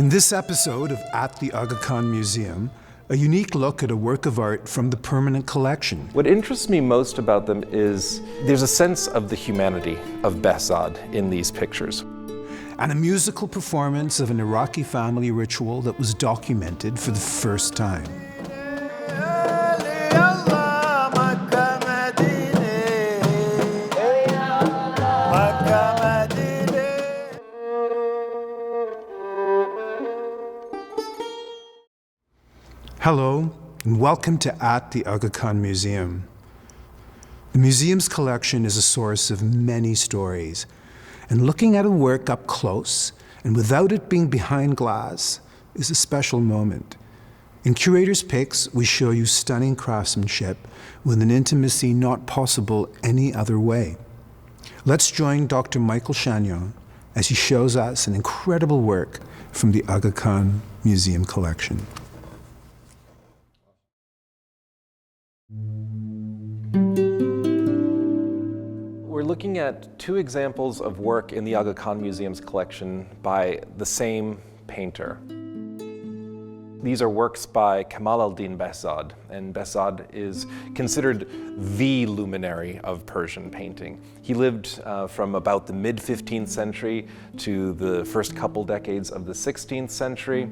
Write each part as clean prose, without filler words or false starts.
In this episode of At the Aga Khan Museum, a unique look at a work of art from the permanent collection. What interests me most about them is there's a sense of the humanity of Behzād in these pictures. And a musical performance of an Iraqi family ritual that was documented for the first time. Hello, and welcome to At the Aga Khan Museum. The museum's collection is a source of many stories, and looking at a work up close and without it being behind glass is a special moment. In Curator's Picks, we show you stunning craftsmanship with an intimacy not possible any other way. Let's join Dr. Michael Chagnon as he shows us an incredible work from the Aga Khan Museum collection. We're looking at two examples of work in the Aga Khan Museum's collection by the same painter. These are works by Kamāl al-Din Behzād, and Behzād is considered the luminary of Persian painting. He lived from about the mid-15th century to the first couple decades of the 16th century.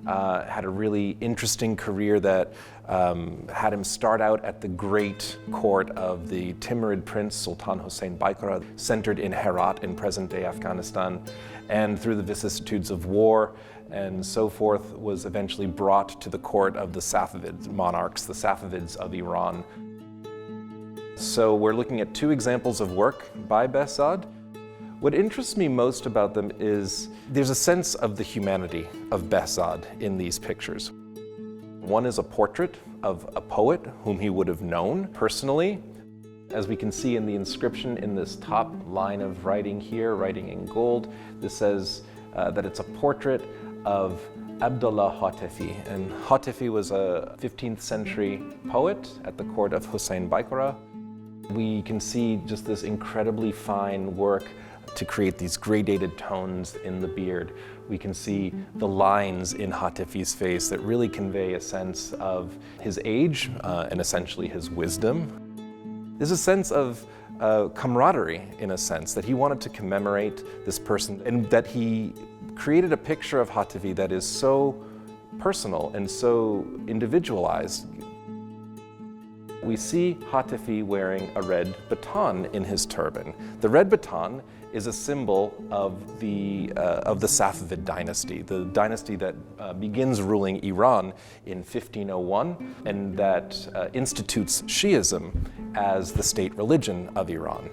Had a really interesting career that had him start out at the great court of the Timurid prince Sultan Hussein Baikara, centered in Herat in present-day Afghanistan, and through the vicissitudes of war and so forth was eventually brought to the court of the Safavid monarchs, the Safavids of Iran. So we're looking at two examples of work by Behzād. What interests me most about them is there's a sense of the humanity of Behzād in these pictures. One is a portrait of a poet whom he would have known personally. As we can see in the inscription in this top line of writing here, writing in gold, this says that it's a portrait of Abdullah Hatifi. And Hatifi was a 15th century poet at the court of Hussein Baikara. We can see just this incredibly fine work to create these gradated tones in the beard. We can see the lines in Hatifi's face that really convey a sense of his age and essentially his wisdom. There's a sense of camaraderie, in a sense, that he wanted to commemorate this person and that he created a picture of Hatifi that is so personal and so individualized. We see Hatifi wearing a red baton in his turban. The red baton is a symbol of the Safavid dynasty, the dynasty that begins ruling Iran in 1501 and that institutes Shi'ism as the state religion of Iran.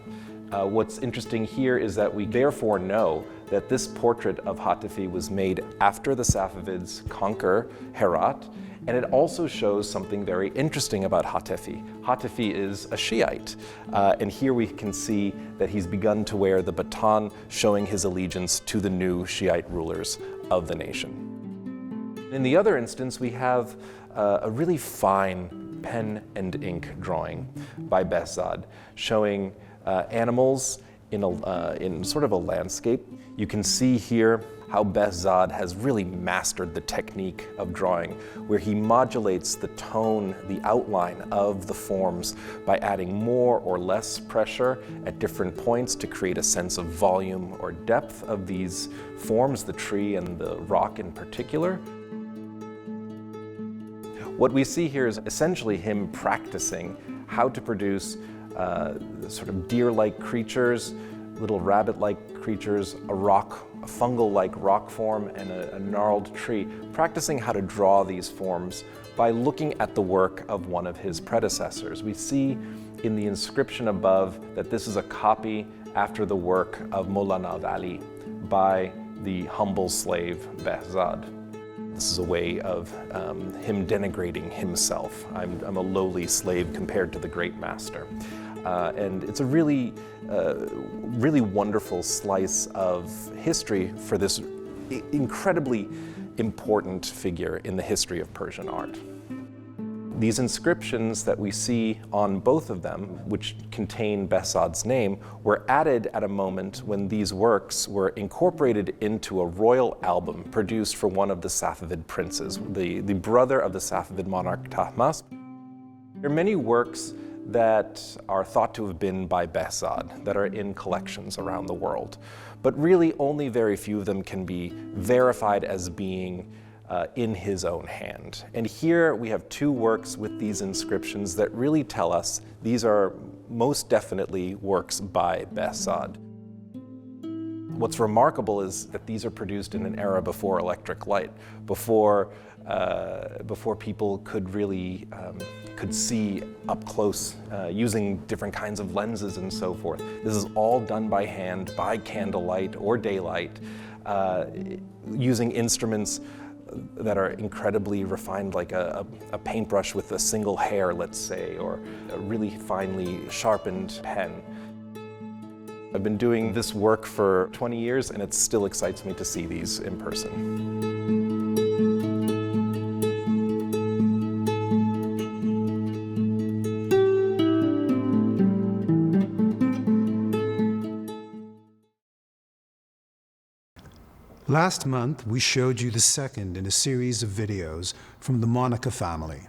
What's interesting here is that we therefore know that this portrait of Hatifi was made after the Safavids conquer Herat, and it also shows something very interesting about Hatifi. Hatifi is a Shiite, and here we can see that he's begun to wear the baton, showing his allegiance to the new Shiite rulers of the nation. In the other instance, we have a really fine pen and ink drawing by Behzād, showing animals in sort of a landscape. You can see here how Behzād has really mastered the technique of drawing, where he modulates the tone, the outline of the forms by adding more or less pressure at different points to create a sense of volume or depth of these forms, the tree and the rock in particular. What we see here is essentially him practicing how to produce sort of deer-like creatures, little rabbit-like creatures, a fungal-like rock form, and a gnarled tree, practicing how to draw these forms by looking at the work of one of his predecessors. We see in the inscription above that this is a copy after the work of Maulana Ali by the humble slave Behzād. This is a way of him denigrating himself. I'm a lowly slave compared to the great master. And it's a really wonderful slice of history for this incredibly important figure in the history of Persian art. These inscriptions that we see on both of them, which contain Behzād's name, were added at a moment when these works were incorporated into a royal album produced for one of the Safavid princes, the brother of the Safavid monarch Tahmasp. There are many works that are thought to have been by Behzād that are in collections around the world, but really only very few of them can be verified as being in his own hand. And here we have two works with these inscriptions that really tell us these are most definitely works by Behzād. What's remarkable is that these are produced in an era before electric light, before people could really could see up close using different kinds of lenses and so forth. This is all done by hand, by candlelight or daylight, using instruments that are incredibly refined, like a paintbrush with a single hair, let's say, or a really finely sharpened pen. I've been doing this work for 20 years, and it still excites me to see these in person. Last month, we showed you the second in a series of videos from the Moneka family.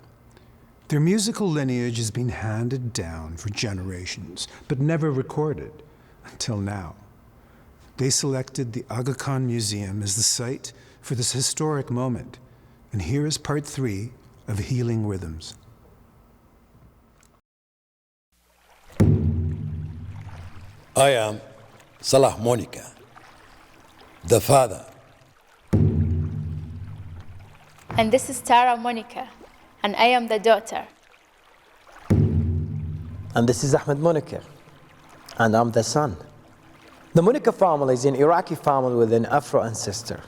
Their musical lineage has been handed down for generations, but never recorded until now. They selected the Aga Khan Museum as the site for this historic moment. And here is part 3 of Healing Rhythms. I am Salah Moneka, the father. And this is Tara Moneka, and I am the daughter. And this is Ahmed Moneka, and I'm the son. The Moneka family is an Iraqi family with an Afro ancestor.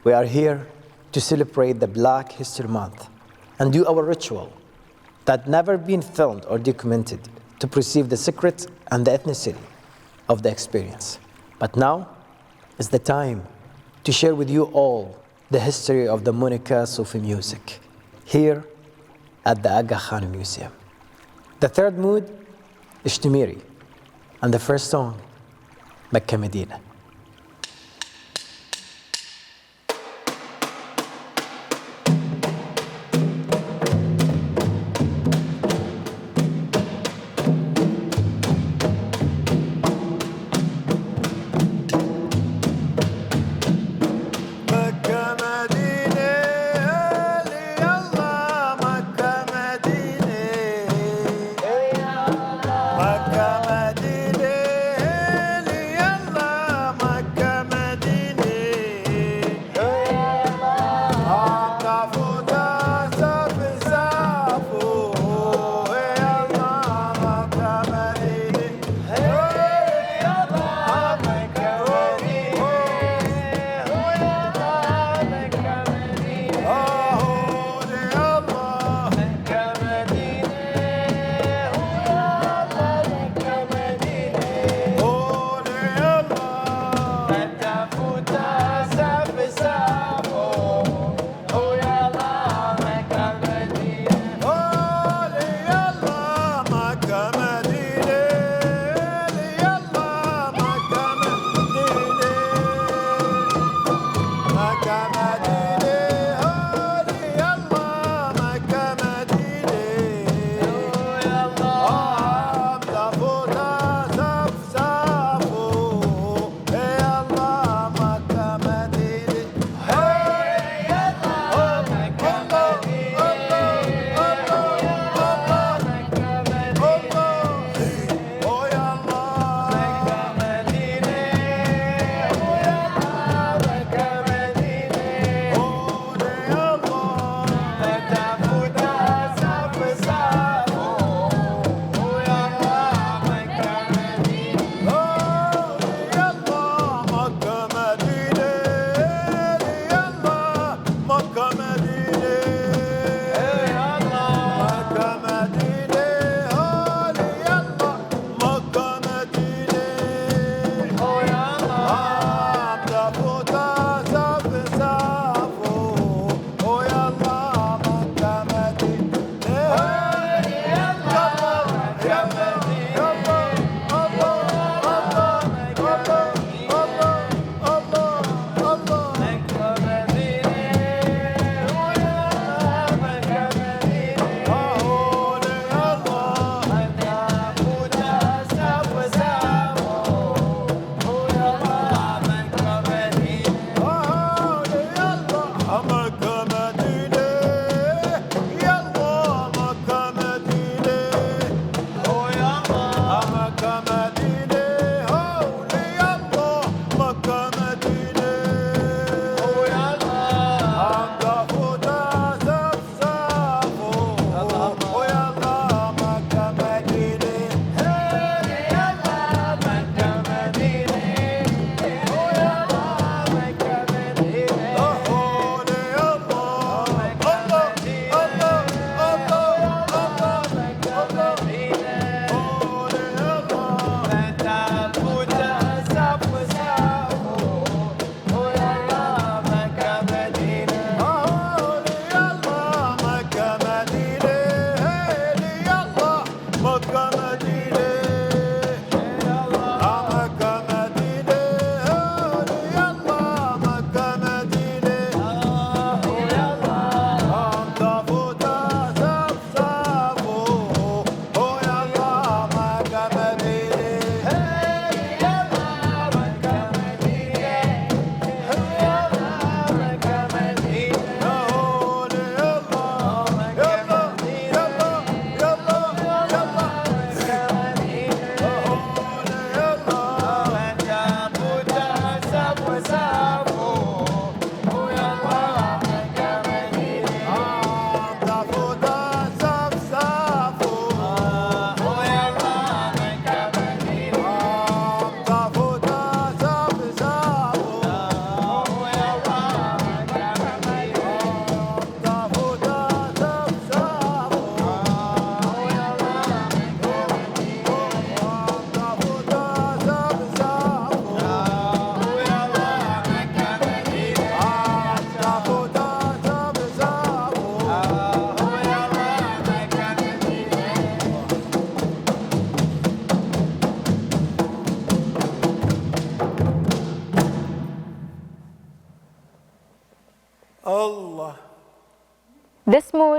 We are here to celebrate the Black History Month and do our ritual that never been filmed or documented to preserve the secret and the ethnicity of the experience. But now is the time to share with you all the history of the Moneka Sufi music here at the Aga Khan Museum. The third mood is Shtimiri, and the first song, Mecca Medina.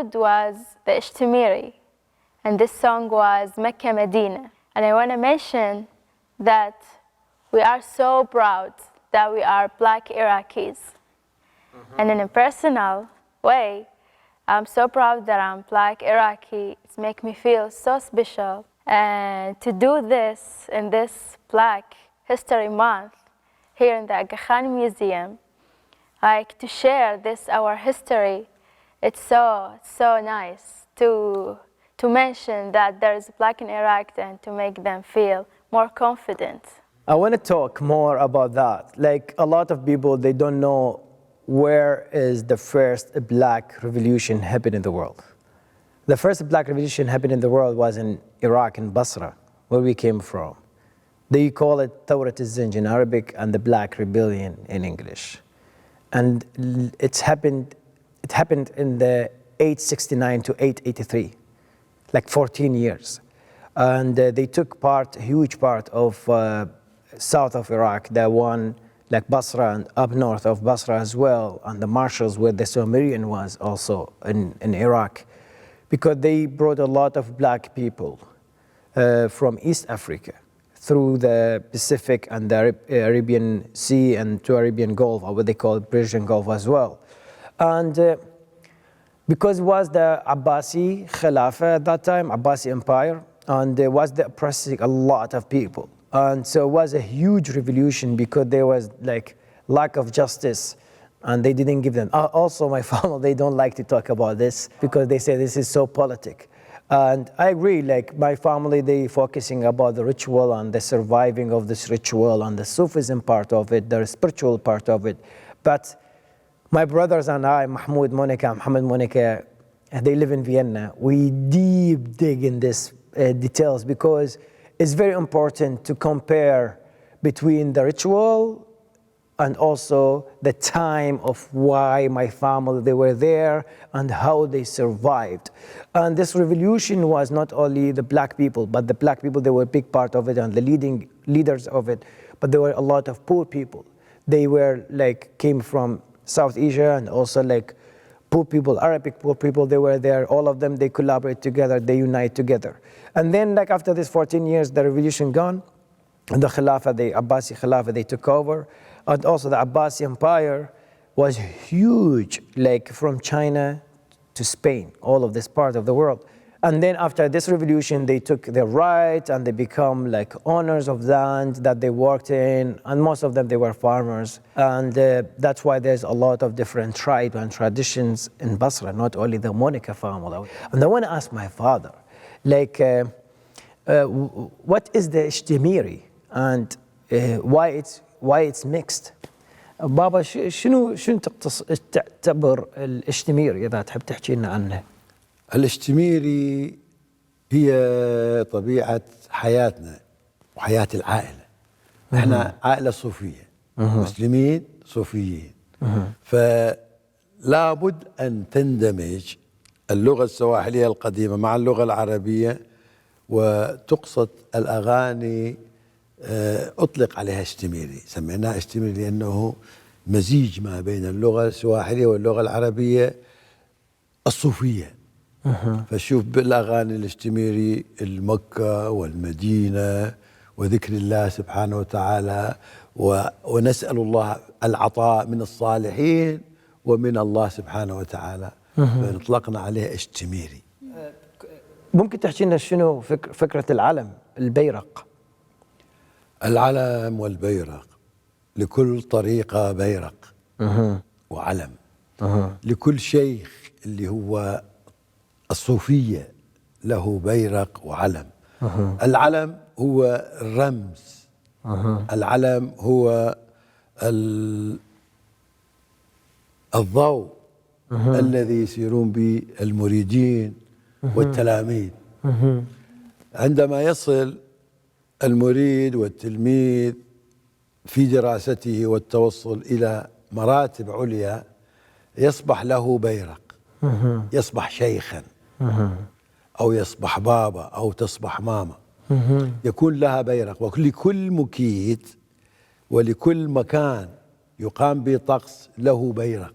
oud was the Ishtimiri, and this song was Mecca Medina. And I want to mention that we are so proud that we are Black Iraqis. And in a personal way, I'm so proud that I'm Black Iraqi. It makes me feel so special. And to do this in this Black History Month here in the Aga Khan Museum, like to share this, our history, it's so nice to mention that there is Black in Iraq and to make them feel more confident. I want to talk more about that. Like a lot of people, they don't know where is the first Black revolution happened in the world. The first Black revolution happened in the world was in Iraq, in Basra, where we came from. They call it Thawrat al-Zinj in Arabic and the Black Rebellion in English. And it happened in the 869 to 883, like 14 years. And they took part, a huge part of south of Iraq, the one like Basra and up north of Basra as well, and the marshes where the Sumerian was also in Iraq, because they brought a lot of Black people from East Africa through the Pacific and the Arabian Sea and to Arabian Gulf, or what they call Persian Gulf as well. And because it was the Abbasi Khilafah at that time, Abbasi Empire, and there was the oppressing a lot of people. And so it was a huge revolution because there was like lack of justice and they didn't give them. Also my family, they don't like to talk about this because they say this is so politic. And I agree, like my family, they focusing about the ritual and the surviving of this ritual and the Sufism part of it, the spiritual part of it. But my brothers and I, Mohamed Moneka, they live in Vienna. We deep dig in this details because it's very important to compare between the ritual and also the time of why my family, they were there and how they survived. And this revolution was not only the Black people, but the Black people, they were a big part of it and the leading leaders of it, but there were a lot of poor people. They were like, came from South Asia and also like poor people, Arabic poor people, they were there. All of them, they collaborate together, they unite together. And then like after this 14 years, the revolution gone, and the Khilafah, the Abbasi Khilafah, they took over. And also the Abbasi Empire was huge, like from China to Spain, all of this part of the world. And then after this revolution, they took their right and they become like owners of land that they worked in. And most of them, they were farmers. And that's why there's a lot of different tribes and traditions in Basra, not only the Moneka family. And I want to ask my father, like, what is the Ishtimiri and why it's mixed? بابا شنو تعتبر الاشتميري إذا تحب تحكي لنا عنه؟ الاشتميري هي طبيعة حياتنا وحياة العائلة. احنا عائلة صوفية، مسلمين صوفيين، فلا بد أن تندمج اللغة السواحلية القديمة مع اللغة العربية وتقصد الأغاني أطلق عليها اشتميري. سميناها اشتميري لأنه مزيج ما بين اللغة السواحلية واللغة العربية الصوفية. فشوف بالأغاني الاشتميري المكة والمدينة وذكر الله سبحانه وتعالى ونسأل الله العطاء من الصالحين ومن الله سبحانه وتعالى، فنطلقنا عليه اشتميري. ممكن تحكي لنا شنو فكرة العلم البيرق؟ العلم والبيرق، لكل طريقة بيرق وعلم. لكل شيخ اللي هو الصوفية له بيرق وعلم. العلم هو الرمز، العلم هو الضوء الذي يسيرون به المريدين والتلاميذ. عندما يصل المريد والتلميذ في دراسته والتوصل إلى مراتب عليا يصبح له بيرق، يصبح شيخا أو يصبح بابا أو تصبح ماما، يكون لها بيرق. ولكل مكيد ولكل مكان يقام به طقس له بيرق،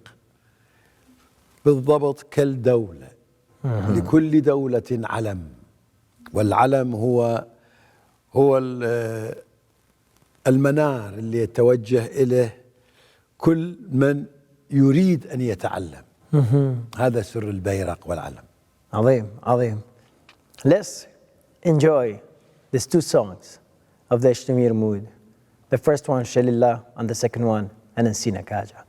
بالضبط كالدولة لكل دولة علم، والعلم هو المنار اللي يتوجه إليه كل من يريد أن يتعلم. هذا سر البيرق والعلم. عظيم عظيم. Let's enjoy these two songs of the Ishtamir mood. The first one, Shalillah, and the second one, Anansina Kaja.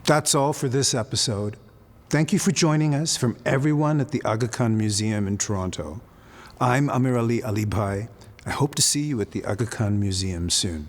That's all for this episode. Thank you for joining us from everyone at the Aga Khan Museum in Toronto. I'm Amirali Alibhai. I hope to see you at the Aga Khan Museum soon.